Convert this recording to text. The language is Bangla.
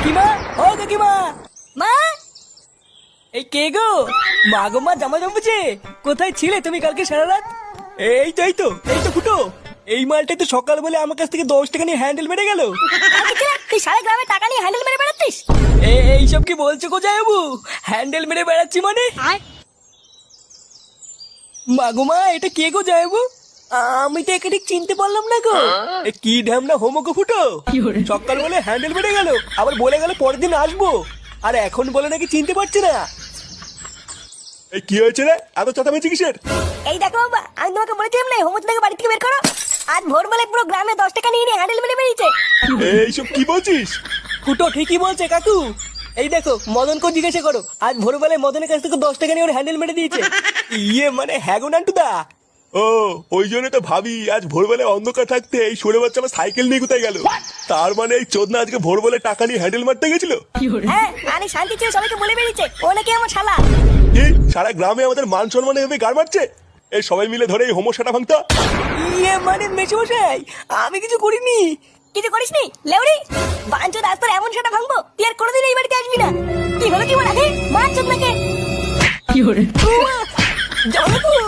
কাকিমা, ও কাকিমা, মা এই কে গো? মা গো মা, জামা জমেছে। কোথায় ছিলে তুমি কালকে সারা রাত? এই তো ফুটো। এই মালটা তো সকালবেলা আমার কাছ থেকে 10 টাকা নিয়ে হ্যান্ডেল মেরে গেল। তুই সারা গ্রামে টাকা নিয়ে হ্যান্ডেল মেরে বেড়াচ্ছিস? এইসব কি বলছো গো জামাইবাবু? হ্যান্ডেল মেরে বেড়াচ্ছি মানে? মা গো মা, এটা কে গো জামাইবাবু? আমি তো একে ঠিক চিনতে পারলাম না গো। কি ঢ্যামনা হোমো গো ফুটো। সকালবেলা হ্যান্ডেল মেরে গেল, আবার বলে গেল পরের দিন আসবো, আর এখন বলে নাকি চিনতে পারছি না। এই কি হয়েছে রে, এত চেঁচামেচি কিসের? এই দেখো বাবা, আমি তোমাকে বলেছিলাম না হোমচ থেকে বাড়ি থেকে বের করো। আজ ভোরবেলায় পুরো গ্রামে 10 টাকা নিয়ে হ্যান্ডেল মেরে বেরিয়েছে। এইসব কি বলছিস? ফুটো ঠিকই বলছে কাকু। এই দেখো, মদনকে জিজ্ঞাসা করো, আজ ভোরবেলায় মদনের কাছ থেকে 10 টাকা নিয়ে ওর হ্যান্ডেল মেরে দিয়েছে। ইয়ে মানে হ্যাঁ গো নান্টুদা। ও, ওই জন্য তো ভাবি আজ ভোরবেলায় অন্ধকার থাকতে এই সরে বাচ্চা আমার সাইকেল নিয়ে কোথায় গেল। তার মানে এই চোদনা আজকে ভোরবেলায় টাকা নিয়ে হ্যান্ডেল মারতে গেছিল। হ্যাঁ, আরে শান্তি ছিল, সবাইকে বলে বেরিয়েছে ও নাকি আমার শালা। কি সারা গ্রামে আমাদের মান সম্মান এভাবে গাড় মারছে? এই সবাই মিলে ধরে এই হোমোসাটা ভাঙতা। ইয়ে মানে মেশমশাই, আমি কিছু করিনি। কিছু করিসনি লেউরি? বাঞ্চোদ আজ তোর এমন সেটা ভাঙবো তুই আর কোনোদিন এই বাড়িতে আসবি না। কি হলো কি বলা? বাঞ্চোদ নাকি? জামাইবাবু,